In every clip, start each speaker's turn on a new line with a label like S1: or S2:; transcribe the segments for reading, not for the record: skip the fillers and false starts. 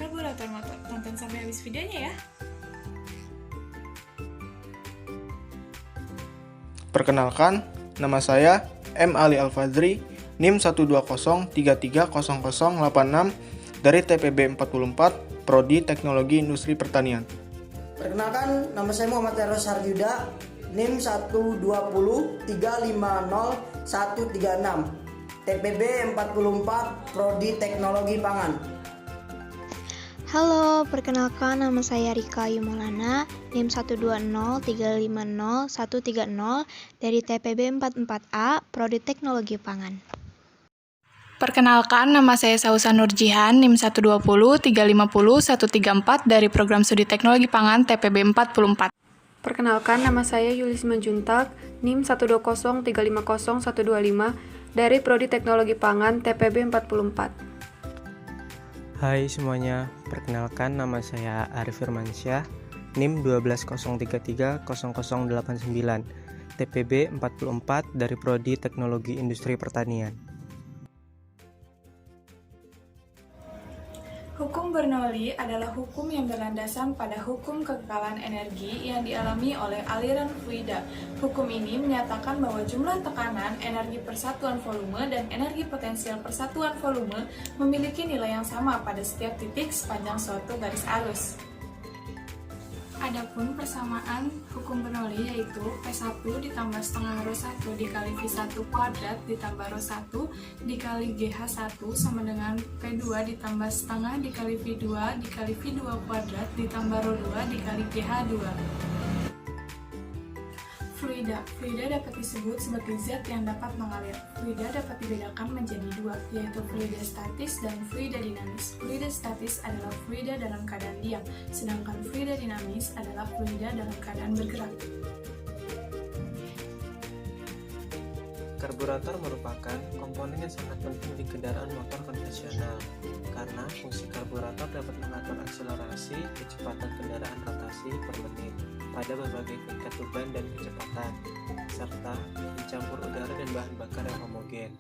S1: karburator motor. Tonton sampai habis videonya ya.
S2: Perkenalkan, nama saya M. Ali Al-Fadri, NIM 120330086 dari TPB 44, Prodi Teknologi Industri Pertanian.
S3: Perkenalkan, nama saya Muhammad Eros Harjuda, NIM 120350136, TPB 44, Prodi Teknologi Pangan.
S4: Halo, perkenalkan nama saya Rika Yumolana, NIM 120350130 dari TPB 44A, Prodi Teknologi Pangan.
S1: Perkenalkan, nama saya Sausa Nurjihan, NIM 120350134 dari Program Studi Teknologi Pangan TPB 44.
S5: Perkenalkan, nama saya Yulis Manjuntak, NIM 120350125 dari Prodi Teknologi Pangan TPB 44.
S6: Hai semuanya, perkenalkan nama saya Arif Firmansyah, NIM 120330089, TPB 44 dari Prodi Teknologi Industri Pertanian.
S1: Hukum Bernoulli adalah hukum yang berlandasan pada hukum kekekalan energi yang dialami oleh aliran fluida. Hukum ini menyatakan bahwa jumlah tekanan, energi persatuan volume, dan energi potensial persatuan volume memiliki nilai yang sama pada setiap titik sepanjang suatu garis arus. Adapun persamaan hukum Bernoulli yaitu P1 ditambah setengah rho 1 dikali V1 kuadrat ditambah rho 1 dikali GH1 sama dengan P2 ditambah setengah dikali V2 dikali V2 kuadrat ditambah rho 2 dikali GH2. Fluida dapat disebut sebagai zat yang dapat mengalir. Fluida dapat dibedakan menjadi dua, yaitu fluida statis dan fluida dinamis. Fluida statis adalah fluida dalam keadaan diam, sedangkan fluida dinamis adalah fluida dalam keadaan bergerak.
S6: Karburator merupakan komponen yang sangat penting di kendaraan motor konvensional karena fungsi karburator dapat mengatur akselerasi, kecepatan kendaraan rotasi per menit pada berbagai tingkat beban dan kecepatan, serta mencampur udara dan bahan bakar yang homogen.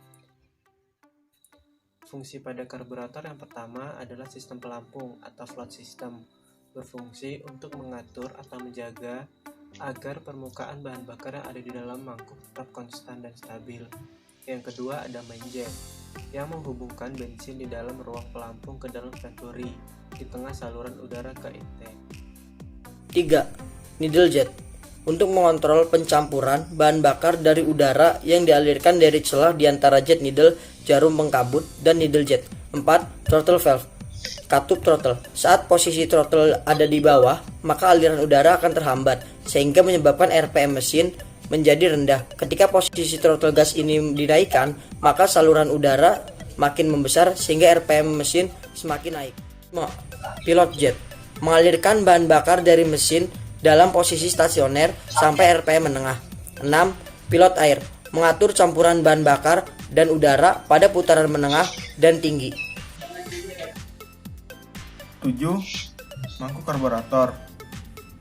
S6: Fungsi pada karburator yang pertama adalah sistem pelampung atau float system, berfungsi untuk mengatur atau menjaga agar permukaan bahan bakar yang ada di dalam mangkuk tetap konstan dan stabil. Yang kedua ada main jet, yang menghubungkan bensin di dalam ruang pelampung ke dalam venturi di tengah saluran udara ke intake.
S3: 3. Needle jet, untuk mengontrol pencampuran bahan bakar dari udara yang dialirkan dari celah di antara jet needle, jarum pengkabut, dan needle jet. 4. Throttle valve, katup throttle. Saat posisi throttle ada di bawah, maka aliran udara akan terhambat, sehingga menyebabkan RPM mesin menjadi rendah. Ketika posisi throttle gas ini dinaikkan, maka saluran udara makin membesar sehingga RPM mesin semakin naik. 5. Pilot jet, mengalirkan bahan bakar dari mesin dalam posisi stasioner sampai RPM menengah. 6. Pilot air, mengatur campuran bahan bakar dan udara pada putaran menengah dan tinggi.
S2: 7. Mangkuk karburator,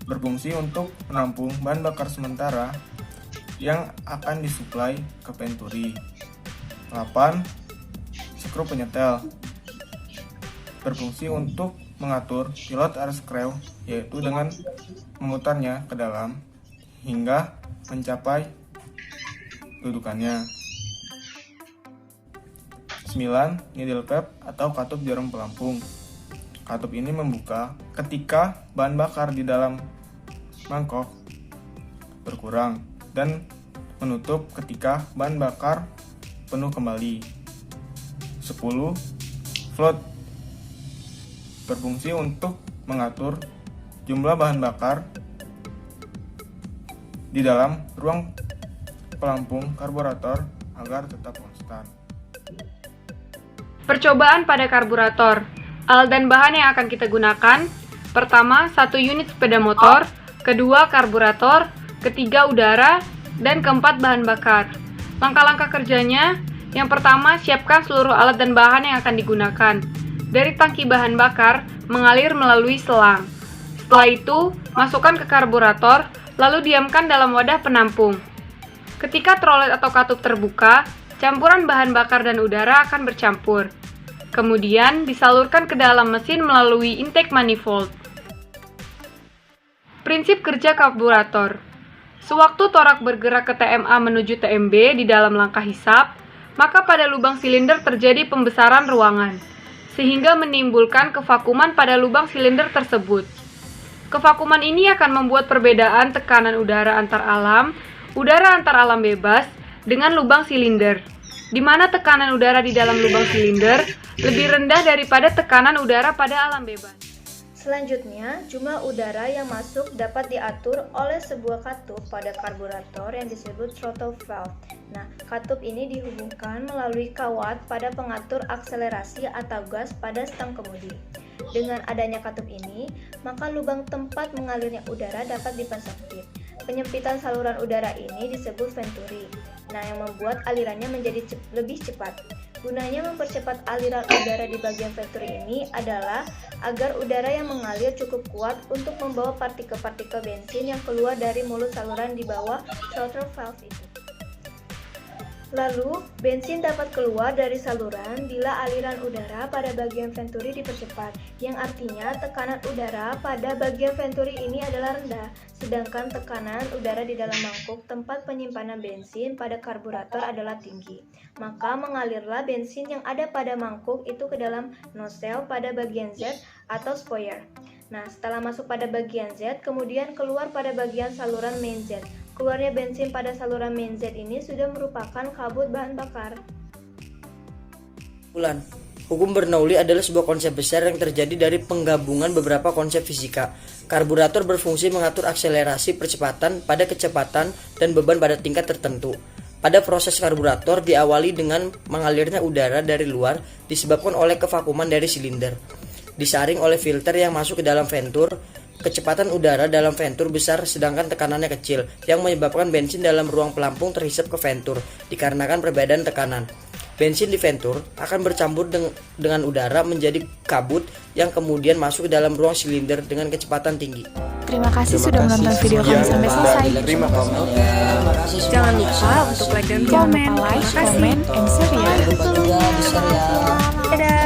S2: berfungsi untuk menampung bahan bakar sementara yang akan disuplai ke venturi. 8. Skru penyetel, berfungsi untuk mengatur pilot air screw, yaitu dengan memutarnya ke dalam hingga mencapai dudukannya. 9. Needle valve atau katup jarum pelampung. Katup ini membuka ketika bahan bakar di dalam mangkok berkurang dan menutup ketika bahan bakar penuh kembali. 10. Float, berfungsi untuk mengatur jumlah bahan bakar di dalam ruang pelampung karburator agar tetap konstan.
S5: Percobaan pada karburator. Alat dan bahan yang akan kita gunakan: pertama, 1 unit sepeda motor, kedua, karburator, ketiga, udara, dan keempat, bahan bakar. Langkah-langkah kerjanya: yang pertama, siapkan seluruh alat dan bahan yang akan digunakan. Dari tangki bahan bakar, mengalir melalui selang. Setelah itu, masukkan ke karburator, lalu diamkan dalam wadah penampung. Ketika trolet atau katup terbuka, campuran bahan bakar dan udara akan bercampur. Kemudian disalurkan ke dalam mesin melalui intake manifold. Prinsip kerja karburator. Sewaktu torak bergerak ke TMA menuju TMB di dalam langkah hisap, maka pada lubang silinder terjadi pembesaran ruangan, sehingga menimbulkan kevakuman pada lubang silinder tersebut. Kevakuman ini akan membuat perbedaan tekanan udara antar alam bebas dengan lubang silinder, di mana tekanan udara di dalam lubang silinder lebih rendah daripada tekanan udara pada alam bebas.
S7: Selanjutnya, jumlah udara yang masuk dapat diatur oleh sebuah katup pada karburator yang disebut throttle valve. Nah, katup ini dihubungkan melalui kawat pada pengatur akselerasi atau gas pada stang kemudi. Dengan adanya katup ini, maka lubang tempat mengalirnya udara dapat dipersempit. Penyempitan saluran udara ini disebut venturi, yang membuat alirannya menjadi lebih cepat. Gunanya mempercepat aliran udara di bagian venturi ini adalah agar udara yang mengalir cukup kuat untuk membawa partikel-partikel bensin yang keluar dari mulut saluran di bawah throttle valve itu. Lalu, bensin dapat keluar dari saluran bila aliran udara pada bagian venturi dipercepat, yang artinya tekanan udara pada bagian venturi ini adalah rendah, sedangkan tekanan udara di dalam mangkuk tempat penyimpanan bensin pada karburator adalah tinggi. Maka mengalirlah bensin yang ada pada mangkuk itu ke dalam nozzle pada bagian Z atau spoiler. Nah, setelah masuk pada bagian Z, kemudian keluar pada bagian saluran main Z. Keluarnya bensin pada saluran main Z ini sudah merupakan kabut bahan bakar.
S3: Kesimpulan. Hukum Bernoulli adalah sebuah konsep besar yang terjadi dari penggabungan beberapa konsep fisika. Karburator berfungsi mengatur akselerasi percepatan pada kecepatan dan beban pada tingkat tertentu. Pada proses karburator diawali dengan mengalirnya udara dari luar disebabkan oleh kevakuman dari silinder, disaring oleh filter yang masuk ke dalam ventur. Kecepatan udara dalam ventur besar sedangkan tekanannya kecil, yang menyebabkan bensin dalam ruang pelampung terhisap ke ventur dikarenakan perbedaan tekanan. Bensin di ventur akan bercampur dengan udara menjadi kabut yang kemudian masuk ke dalam ruang silinder dengan kecepatan tinggi.
S8: Terima kasih sudah menonton video kami sampai selesai.
S2: Terima kasih.
S5: Jangan lupa untuk like dan
S8: Jangan lupa like, comment, and share ya.
S3: Jangan lupa juga di share ya.
S7: Dadah!